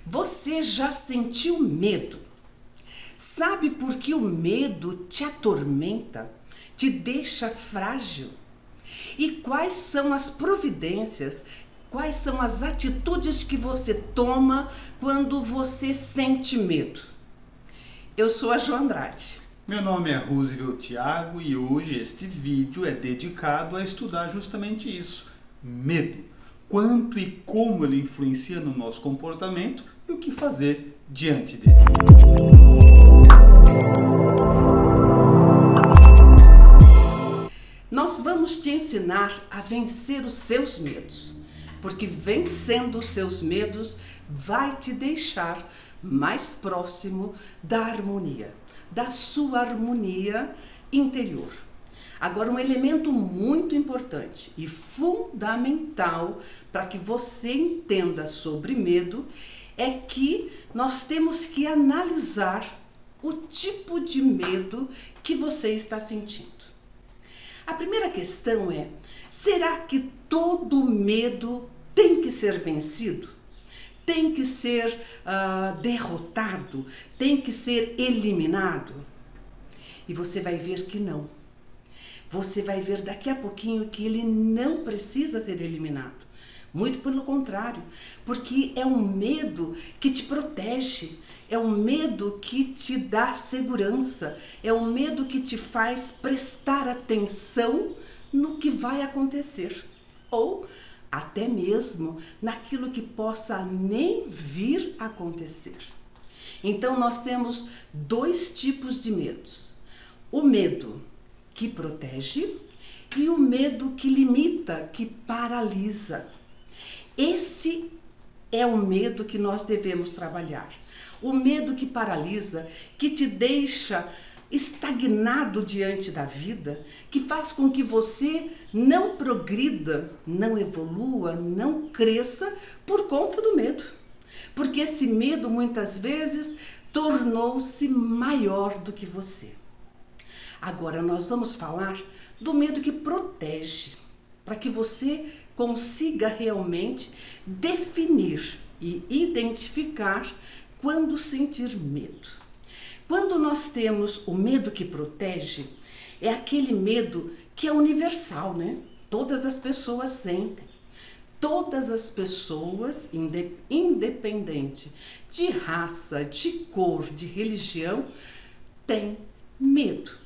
Você já sentiu medo? Sabe por que o medo te atormenta, te deixa frágil? E quais são as providências, quais são as atitudes que você toma quando você sente medo? Eu sou a Jo Andrade. Meu nome é Roosevelt Thiago e hoje este vídeo é dedicado a estudar justamente isso, medo. Quanto e como ele influencia no nosso comportamento e o que fazer diante dele. Nós vamos te ensinar a vencer os seus medos, porque vencendo os seus medos vai te deixar mais próximo da harmonia, da sua harmonia interior. Agora, um elemento muito importante e fundamental para que você entenda sobre medo é que nós temos que analisar o tipo de medo que você está sentindo. A primeira questão é: será que todo medo tem que ser vencido? Tem que ser derrotado? Tem que ser eliminado? E você vai ver que não. Você vai ver daqui a pouquinho que ele não precisa ser eliminado. Muito pelo contrário, porque é um medo que te protege, é um medo que te dá segurança, é um medo que te faz prestar atenção no que vai acontecer, ou até mesmo naquilo que possa nem vir a acontecer. Então nós temos dois tipos de medos: o medo que protege e o medo que limita, que paralisa. Esse é o medo que nós devemos trabalhar. O medo que paralisa, que te deixa estagnado diante da vida, que faz com que você não progrida, não evolua, não cresça por conta do medo. Porque esse medo muitas vezes tornou-se maior do que você. Agora nós vamos falar do medo que protege, para que você consiga realmente definir e identificar quando sentir medo. Quando nós temos o medo que protege, é aquele medo que é universal, né? Todas as pessoas sentem. Todas as pessoas, independente de raça, de cor, de religião, têm medo.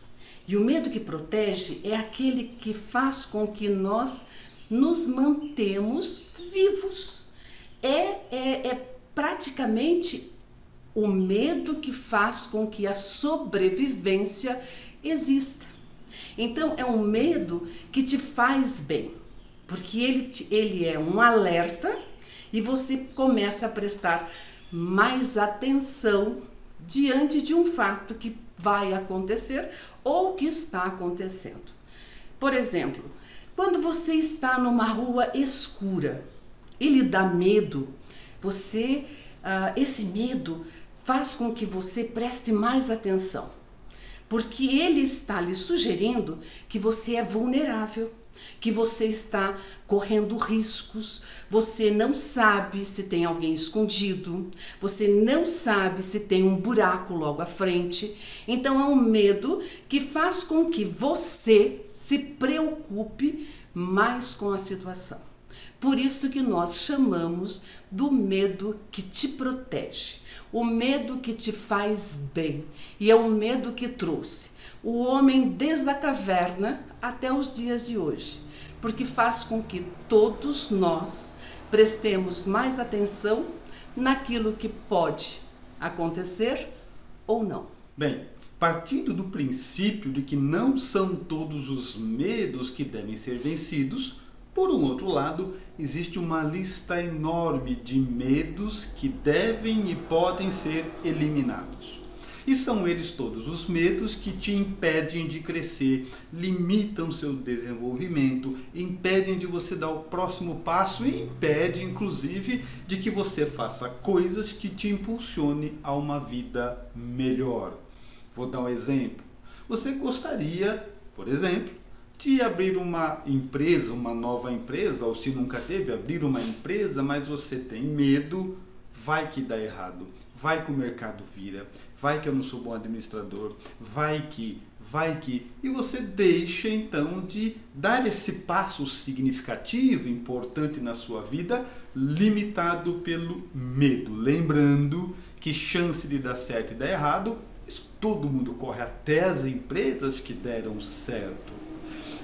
E o medo que protege é aquele que faz com que nós nos mantemos vivos. É praticamente o medo que faz com que a sobrevivência exista. Então é um medo que te faz bem, porque ele é um alerta e você começa a prestar mais atenção diante de um fato que vai acontecer ou que está acontecendo. Por exemplo, quando você está numa rua escura e lhe dá medo, esse medo faz com que você preste mais atenção, porque ele está lhe sugerindo que você é vulnerável, que você está correndo riscos, você não sabe se tem alguém escondido, você não sabe se tem um buraco logo à frente. Então é um medo que faz com que você se preocupe mais com a situação. Por isso que nós chamamos do medo que te protege, o medo que te faz bem, e é um medo que trouxe o homem desde a caverna até os dias de hoje, porque faz com que todos nós prestemos mais atenção naquilo que pode acontecer ou não. Bem, partindo do princípio de que não são todos os medos que devem ser vencidos, por um outro lado, existe uma lista enorme de medos que devem e podem ser eliminados. E são eles todos os medos que te impedem de crescer, limitam seu desenvolvimento, impedem de você dar o próximo passo e impedem, inclusive, de que você faça coisas que te impulsione a uma vida melhor. Vou dar um exemplo. Você gostaria, por exemplo, de abrir uma empresa, uma nova empresa, ou se nunca teve, abrir uma empresa, mas você tem medo vai que dá errado, vai que o mercado vira, vai que eu não sou bom administrador, vai que, e você deixa então de dar esse passo significativo, importante na sua vida, limitado pelo medo. Lembrando que chance de dar certo e dar errado, isso todo mundo corre, até as empresas que deram certo.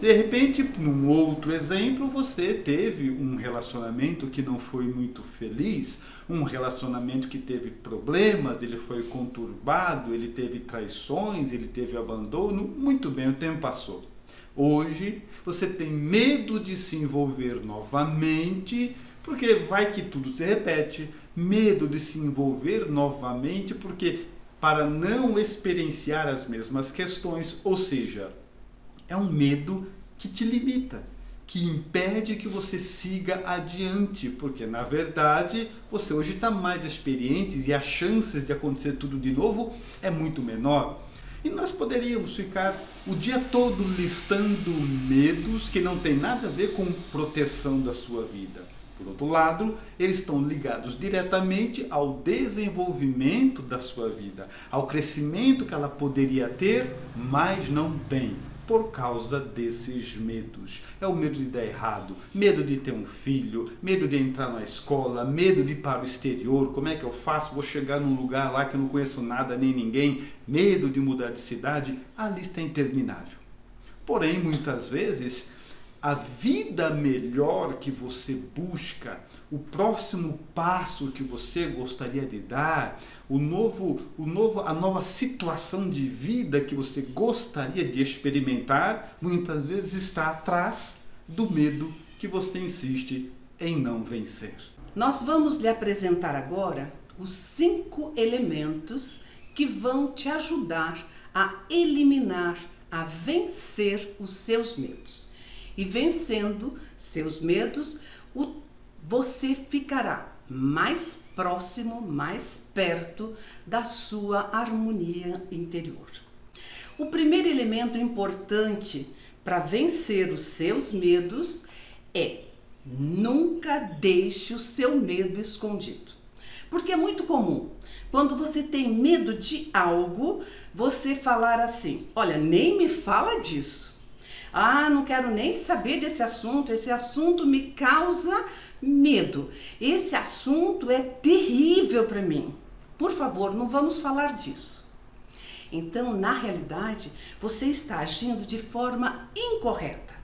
De repente, num outro exemplo, você teve um relacionamento que não foi muito feliz, um relacionamento que teve problemas, ele foi conturbado, ele teve traições, ele teve abandono. Muito bem, o tempo passou. Hoje, você tem medo de se envolver novamente, porque vai que tudo se repete. Medo de se envolver novamente, porque para não experienciar as mesmas questões, ou seja, é um medo que te limita, que impede que você siga adiante, porque na verdade você hoje está mais experiente e as chances de acontecer tudo de novo é muito menor. E nós poderíamos ficar o dia todo listando medos que não tem nada a ver com proteção da sua vida. Por outro lado, eles estão ligados diretamente ao desenvolvimento da sua vida, ao crescimento que ela poderia ter, mas não tem, por causa desses medos. É o medo de dar errado, medo de ter um filho, medo de entrar na escola, medo de ir para o exterior, como é que eu faço? Vou chegar num lugar lá que eu não conheço nada nem ninguém, medo de mudar de cidade, a lista é interminável. Porém, muitas vezes, a vida melhor que você busca, o próximo passo que você gostaria de dar, a nova situação de vida que você gostaria de experimentar, muitas vezes está atrás do medo que você insiste em não vencer. Nós vamos lhe apresentar agora os 5 elementos que vão te ajudar a eliminar, a vencer os seus medos. E vencendo seus medos, você ficará mais próximo, mais perto da sua harmonia interior. O primeiro elemento importante para vencer os seus medos é: nunca deixe o seu medo escondido. Porque é muito comum, quando você tem medo de algo, você falar assim: olha, nem me fala disso. Ah, não quero nem saber desse assunto, esse assunto me causa medo. Esse assunto é terrível para mim. Por favor, não vamos falar disso. Então, na realidade, você está agindo de forma incorreta.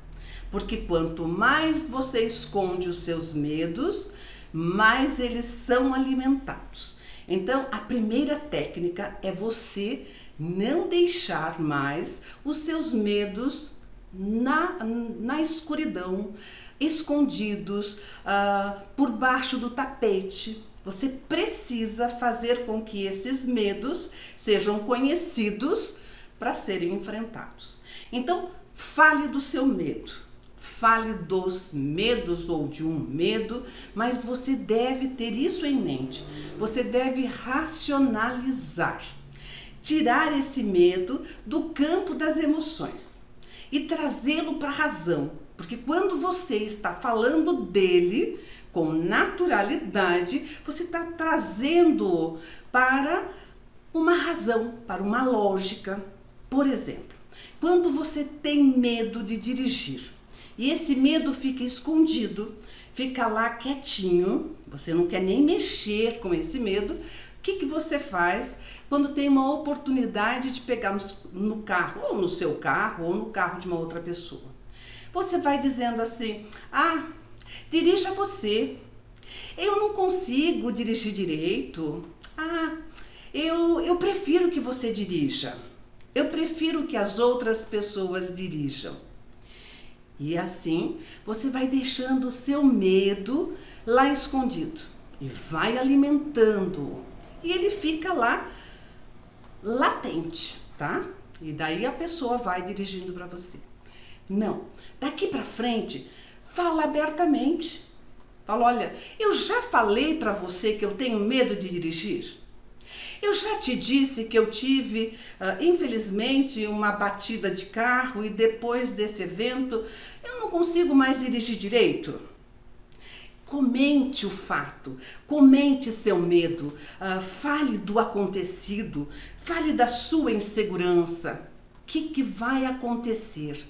Porque quanto mais você esconde os seus medos, mais eles são alimentados. Então, a primeira técnica é você não deixar mais os seus medos na escuridão, escondidos, por baixo do tapete. Você precisa fazer com que esses medos sejam conhecidos para serem enfrentados. Então, fale do seu medo, fale dos medos ou de um medo, mas você deve ter isso em mente. Você deve racionalizar, tirar esse medo do campo das emoções e trazê-lo para a razão, porque quando você está falando dele com naturalidade, você está trazendo para uma razão, para uma lógica. Por exemplo, quando você tem medo de dirigir e esse medo fica escondido, fica lá quietinho, você não quer nem mexer com esse medo, o que você faz quando tem uma oportunidade de pegar no carro, ou no seu carro, ou no carro de uma outra pessoa? Você vai dizendo assim: ah, dirija você, eu não consigo dirigir direito, ah, eu prefiro que você dirija, eu prefiro que as outras pessoas dirijam. E assim você vai deixando o seu medo lá escondido e vai alimentando-o. E ele fica lá latente, tá? E daí a pessoa vai dirigindo para você. Não, daqui para frente, fala abertamente. Fala: olha, eu já falei para você que eu tenho medo de dirigir. Eu já te disse que eu tive, infelizmente, uma batida de carro e depois desse evento eu não consigo mais dirigir direito. Comente o fato, comente seu medo, fale do acontecido, fale da sua insegurança. O que vai acontecer?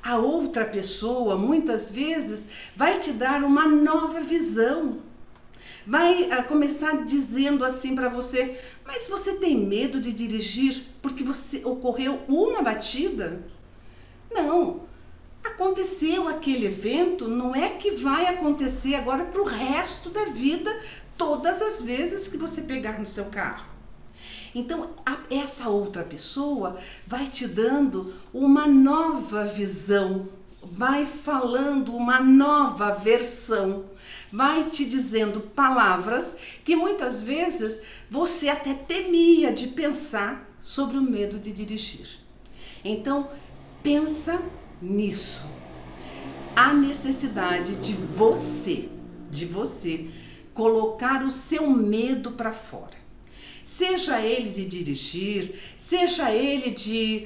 A outra pessoa, muitas vezes, vai te dar uma nova visão. Vai começar dizendo assim para você: mas você tem medo de dirigir porque você ocorreu uma batida? Não. Aconteceu aquele evento, não é que vai acontecer agora para o resto da vida, todas as vezes que você pegar no seu carro. Então, essa outra pessoa vai te dando uma nova visão, vai falando uma nova versão, vai te dizendo palavras que muitas vezes você até temia de pensar sobre o medo de dirigir. Então, pensa nisso. A necessidade de você colocar o seu medo para fora. Seja ele de dirigir, seja ele de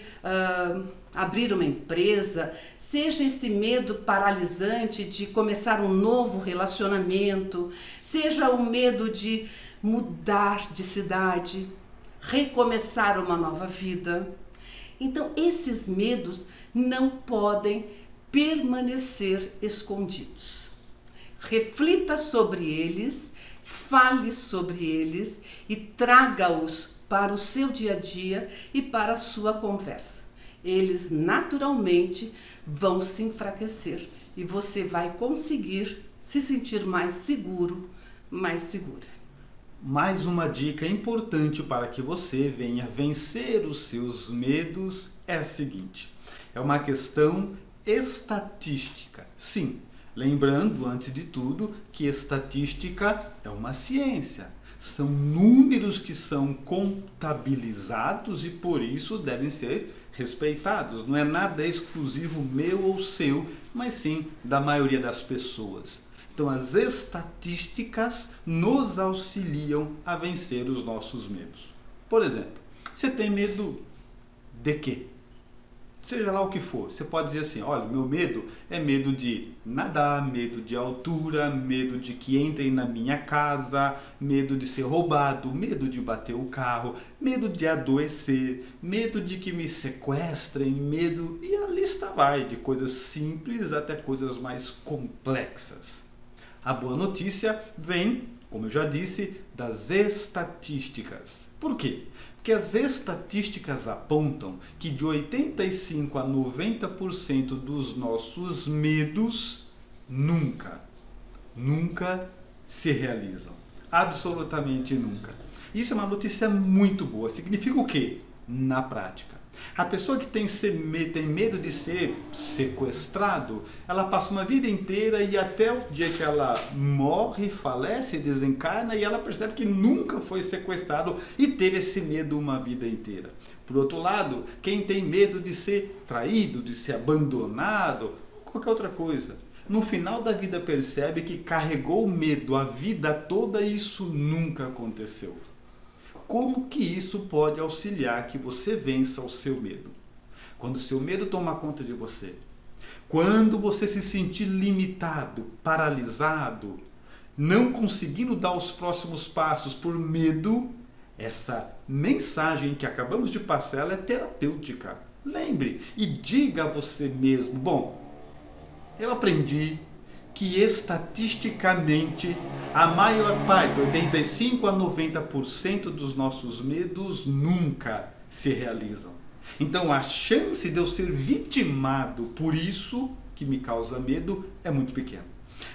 abrir uma empresa, seja esse medo paralisante de começar um novo relacionamento, seja o medo de mudar de cidade, recomeçar uma nova vida. Então, esses medos não podem permanecer escondidos. Reflita sobre eles, fale sobre eles e traga-os para o seu dia a dia e para a sua conversa. Eles naturalmente vão se enfraquecer e você vai conseguir se sentir mais seguro, mais segura. Mais uma dica importante para que você venha vencer os seus medos é a seguinte: é uma questão estatística. Sim, lembrando antes de tudo que estatística é uma ciência. São números que são contabilizados e por isso devem ser respeitados. Não é nada exclusivo meu ou seu, mas sim da maioria das pessoas. Então, as estatísticas nos auxiliam a vencer os nossos medos. Por exemplo, você tem medo de quê? Seja lá o que for, você pode dizer assim: olha, meu medo é medo de nadar, medo de altura, medo de que entrem na minha casa, medo de ser roubado, medo de bater o carro, medo de adoecer, medo de que me sequestrem, medo... E a lista vai, de coisas simples até coisas mais complexas. A boa notícia vem, como eu já disse, das estatísticas. Por quê? Porque as estatísticas apontam que de 85% a 90% dos nossos medos nunca se realizam. Absolutamente nunca. Isso é uma notícia muito boa. Significa o quê? Na prática. A pessoa que tem medo de ser sequestrado, ela passa uma vida inteira e até o dia que ela morre, falece, desencarna e ela percebe que nunca foi sequestrado e teve esse medo uma vida inteira. Por outro lado, quem tem medo de ser traído, de ser abandonado ou qualquer outra coisa, no final da vida percebe que carregou medo a vida toda e isso nunca aconteceu. Como que isso pode auxiliar que você vença o seu medo? Quando o seu medo toma conta de você, quando você se sentir limitado, paralisado, não conseguindo dar os próximos passos por medo, essa mensagem que acabamos de passar, ela é terapêutica. Lembre e diga a você mesmo: bom, eu aprendi que estatisticamente a maior parte, 85% a 90% dos nossos medos nunca se realizam. Então a chance de eu ser vitimado por isso que me causa medo é muito pequena.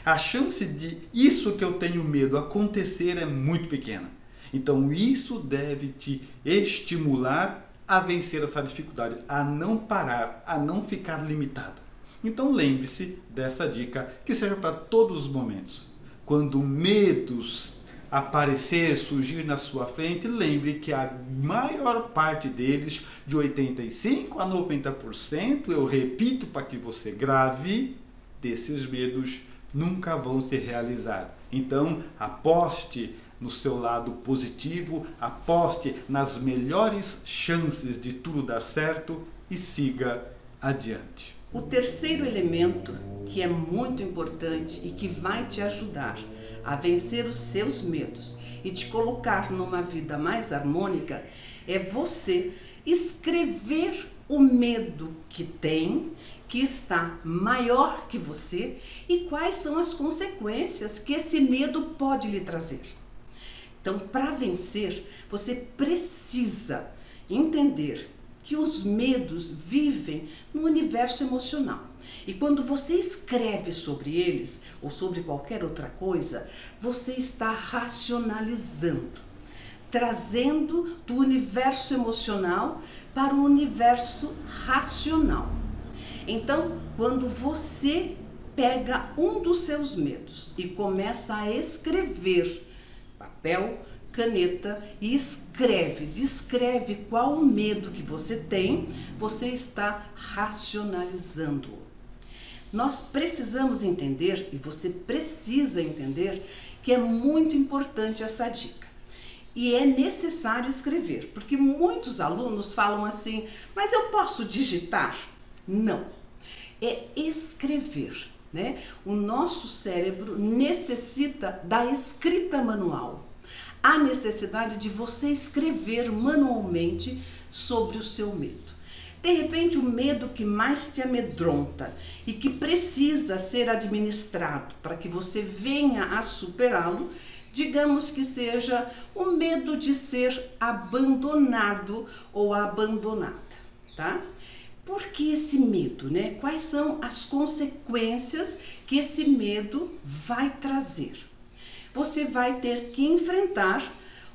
A chance de isso que eu tenho medo acontecer é muito pequena. Então isso deve te estimular a vencer essa dificuldade, a não parar, a não ficar limitado. Então lembre-se dessa dica que serve para todos os momentos. Quando medos aparecer, surgir na sua frente, lembre que a maior parte deles, de 85% a 90%, eu repito para que você grave, desses medos nunca vão se realizar. Então aposte no seu lado positivo, aposte nas melhores chances de tudo dar certo e siga adiante. O terceiro elemento, que é muito importante e que vai te ajudar a vencer os seus medos e te colocar numa vida mais harmônica, é você escrever o medo que tem, que está maior que você, e quais são as consequências que esse medo pode lhe trazer. Então, para vencer, você precisa entender que os medos vivem no universo emocional. E quando você escreve sobre eles, ou sobre qualquer outra coisa, você está racionalizando, trazendo do universo emocional para o universo racional. Então, quando você pega um dos seus medos e começa a escrever, papel, caneta, e descreve qual o medo que você tem, você está racionalizando. Nós precisamos entender, e você precisa entender, que é muito importante essa dica. E é necessário escrever, porque muitos alunos falam assim, mas eu posso digitar? Não, é escrever, né? O nosso cérebro necessita da escrita manual. Há necessidade de você escrever manualmente sobre o seu medo. De repente, o medo que mais te amedronta e que precisa ser administrado para que você venha a superá-lo, digamos que seja o medo de ser abandonado ou abandonada, tá? Por que esse medo, né? Quais são as consequências que esse medo vai trazer? Você vai ter que enfrentar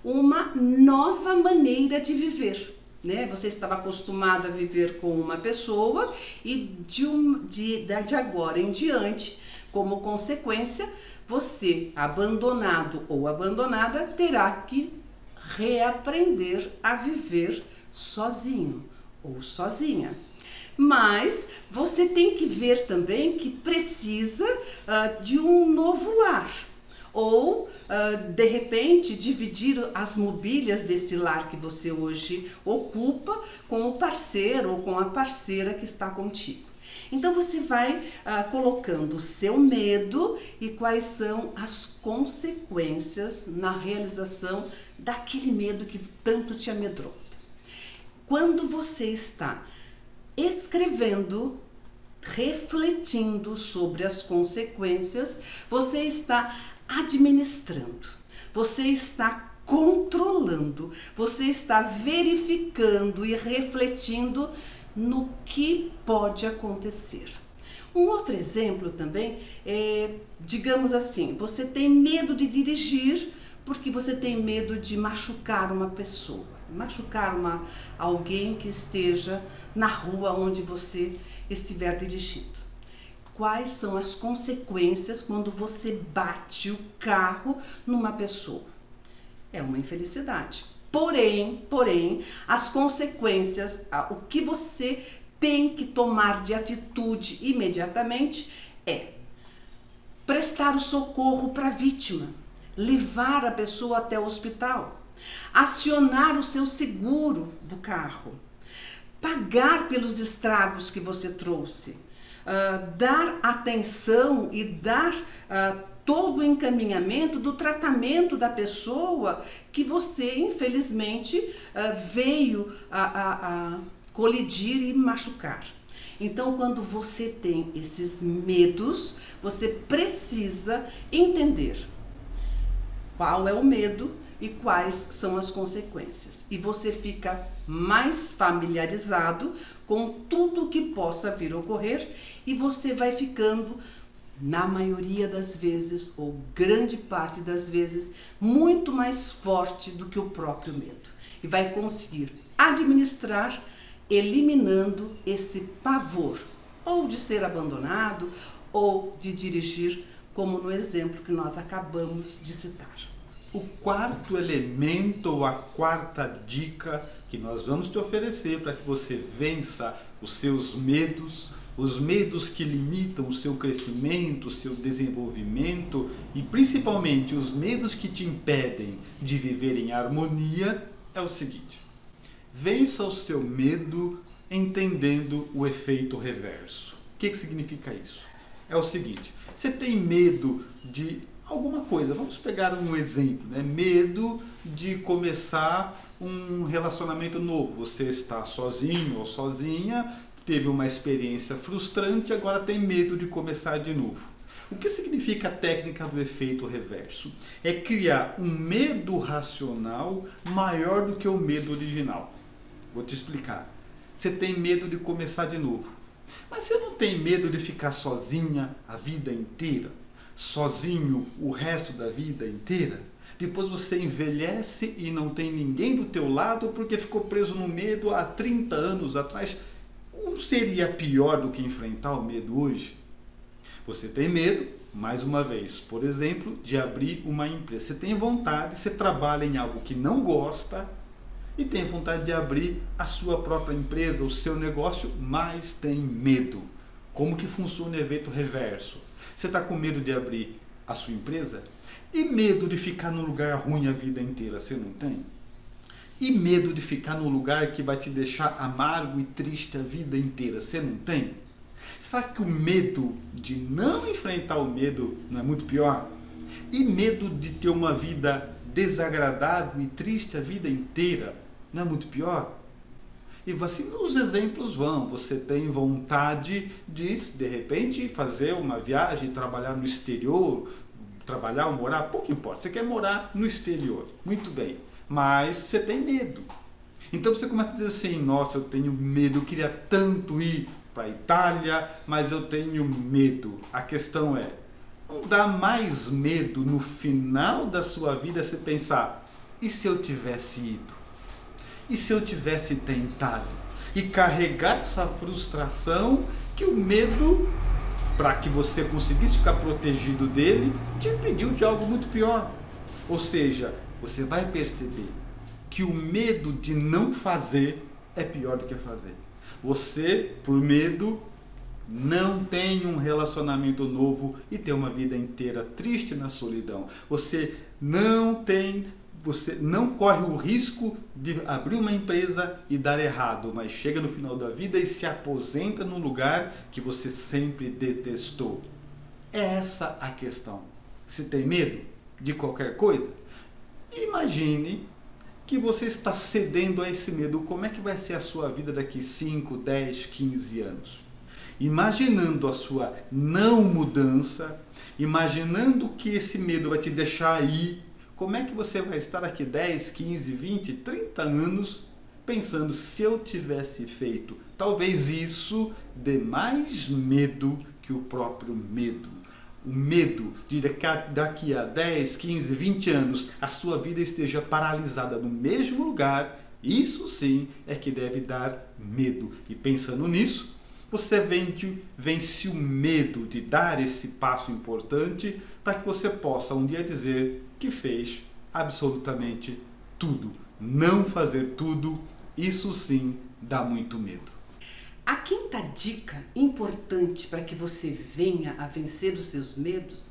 uma nova maneira de viver, né? Você estava acostumado a viver com uma pessoa e de agora em diante, como consequência, você, abandonado ou abandonada, terá que reaprender a viver sozinho ou sozinha. Mas você tem que ver também que precisa de um novo lar. Ou, de repente, dividir as mobílias desse lar que você hoje ocupa com o parceiro ou com a parceira que está contigo. Então, você vai colocando o seu medo e quais são as consequências na realização daquele medo que tanto te amedronta. Quando você está escrevendo, refletindo sobre as consequências, você está administrando, você está controlando, você está verificando e refletindo no que pode acontecer. Um outro exemplo também é, digamos assim, você tem medo de dirigir porque você tem medo de machucar uma pessoa, machucar alguém que esteja na rua onde você estiver dirigindo. Quais são as consequências quando você bate o carro numa pessoa? É uma infelicidade. Porém, as consequências, o que você tem que tomar de atitude imediatamente é prestar o socorro para a vítima, levar a pessoa até o hospital, acionar o seu seguro do carro, pagar pelos estragos que você trouxe, dar atenção e dar todo o encaminhamento do tratamento da pessoa que você, infelizmente, veio a colidir e machucar. Então, quando você tem esses medos, você precisa entender qual é o medo e quais são as consequências. E você fica mais familiarizado com tudo que possa vir a ocorrer e você vai ficando, na maioria das vezes, ou grande parte das vezes, muito mais forte do que o próprio medo. E vai conseguir administrar, eliminando esse pavor, ou de ser abandonado, ou de dirigir, como no exemplo que nós acabamos de citar. O quarto elemento, ou a quarta dica que nós vamos te oferecer para que você vença os seus medos, os medos que limitam o seu crescimento, o seu desenvolvimento e principalmente os medos que te impedem de viver em harmonia, é o seguinte: vença o seu medo entendendo o efeito reverso. O que significa isso? É o seguinte, você tem medo de alguma coisa, vamos pegar um exemplo, né? Medo de começar um relacionamento novo, você está sozinho ou sozinha, teve uma experiência frustrante, agora tem medo de começar de novo. O que significa a técnica do efeito reverso? É criar um medo racional maior do que o medo original. Vou te explicar. Você tem medo de começar de novo. Mas você não tem medo de ficar sozinha a vida inteira? Sozinho o resto da vida inteira? Depois você envelhece e não tem ninguém do teu lado porque ficou preso no medo há 30 anos atrás. Não seria pior do que enfrentar o medo hoje? Você tem medo, mais uma vez, por exemplo, de abrir uma empresa. Você tem vontade, você trabalha em algo que não gosta e tem vontade de abrir a sua própria empresa, o seu negócio, mas tem medo. Como que funciona o efeito reverso? Você está com medo de abrir a sua empresa? E medo de ficar num lugar ruim a vida inteira, você não tem? E medo de ficar num lugar que vai te deixar amargo e triste a vida inteira, você não tem? Será que o medo de não enfrentar o medo não é muito pior? E medo de ter uma vida desagradável e triste a vida inteira não é muito pior? E assim os exemplos vão. Você tem vontade de repente, fazer uma viagem, trabalhar no exterior, trabalhar ou morar, pouco importa. Você quer morar no exterior, muito bem, mas você tem medo. Então você começa a dizer assim, nossa, eu tenho medo, eu queria tanto ir para a Itália, mas eu tenho medo. A questão é, não dá mais medo no final da sua vida você pensar, e se eu tivesse ido? E se eu tivesse tentado? E carregar essa frustração que o medo, para que você conseguisse ficar protegido dele, te impediu de algo muito pior. Ou seja, você vai perceber que o medo de não fazer é pior do que fazer. Você, por medo, não tem um relacionamento novo e tem uma vida inteira triste na solidão. Você não corre o risco de abrir uma empresa e dar errado, mas chega no final da vida e se aposenta num lugar que você sempre detestou. É essa a questão. Você tem medo de qualquer coisa? Imagine que você está cedendo a esse medo. Como é que vai ser a sua vida daqui 5, 10, 15 anos? Imaginando a sua não mudança, imaginando que esse medo vai te deixar aí, como é que você vai estar daqui 10, 15, 20, 30 anos pensando, se eu tivesse feito? Talvez isso dê mais medo que o próprio medo. O medo de daqui a 10, 15, 20 anos a sua vida esteja paralisada no mesmo lugar, isso sim é que deve dar medo. E pensando nisso, você vence o medo de dar esse passo importante para que você possa um dia dizer que fez absolutamente tudo. Não fazer tudo, isso sim dá muito medo. A quinta dica importante para que você venha a vencer os seus medos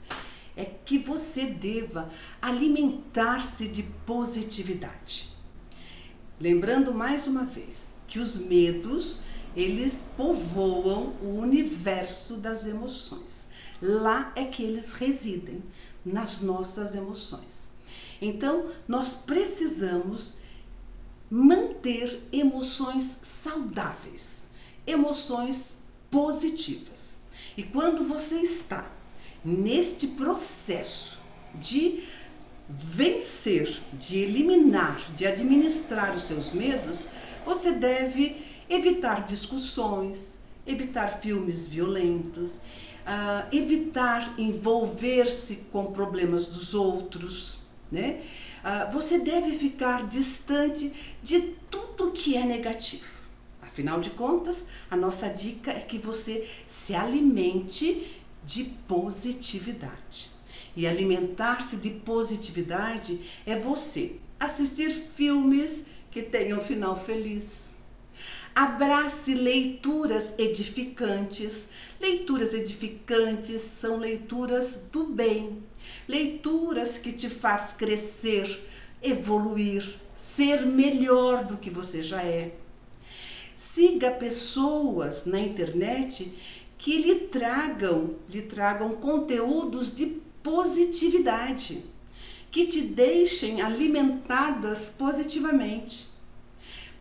é que você deva alimentar-se de positividade. Lembrando mais uma vez que os medos, eles povoam o universo das emoções. Lá é que eles residem, nas nossas emoções. Então, nós precisamos manter emoções saudáveis, emoções positivas. E quando você está neste processo de vencer, de eliminar, de administrar os seus medos, você deve evitar discussões, evitar filmes violentos, evitar envolver-se com problemas dos outros, né? Você deve ficar distante de tudo que é negativo. Afinal de contas, a nossa dica é que você se alimente de positividade. E alimentar-se de positividade é você assistir filmes que tenham final feliz. Abrace leituras edificantes. Leituras edificantes são leituras do bem. Leituras que te faz crescer, evoluir, ser melhor do que você já é. Siga pessoas na internet que lhe tragam conteúdos de positividade, que te deixem alimentadas positivamente.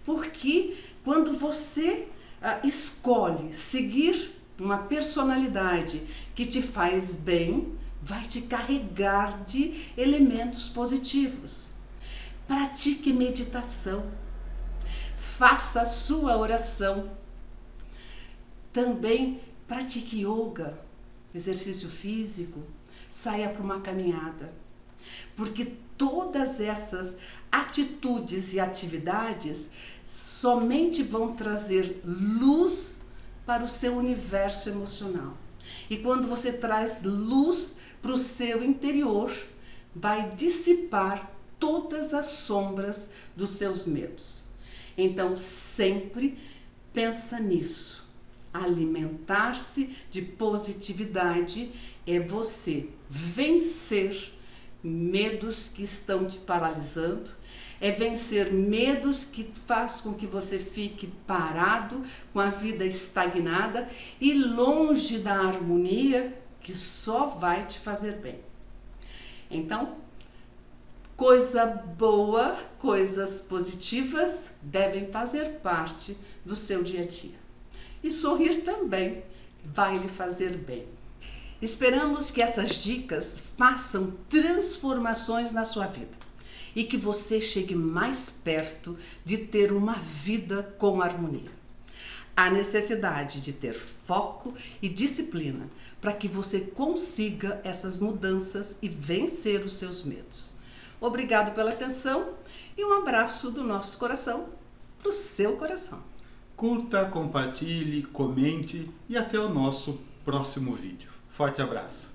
Porque quando você escolhe seguir uma personalidade que te faz bem, vai te carregar de elementos positivos. Pratique meditação, faça a sua oração. Também pratique yoga, exercício físico, saia para uma caminhada. Porque todas essas atitudes e atividades somente vão trazer luz para o seu universo emocional. E quando você traz luz para o seu interior, vai dissipar todas as sombras dos seus medos. Então, sempre pensa nisso. Alimentar-se de positividade é você vencer medos que estão te paralisando, é vencer medos que faz com que você fique parado, com a vida estagnada e longe da harmonia que só vai te fazer bem. Então, coisa boa, coisas positivas devem fazer parte do seu dia a dia. E sorrir também vai lhe fazer bem. Esperamos que essas dicas façam transformações na sua vida e que você chegue mais perto de ter uma vida com harmonia. Há necessidade de ter foco e disciplina para que você consiga essas mudanças e vencer os seus medos. Obrigado pela atenção e um abraço do nosso coração para o seu coração. Curta, compartilhe, comente e até o nosso próximo vídeo. Forte abraço!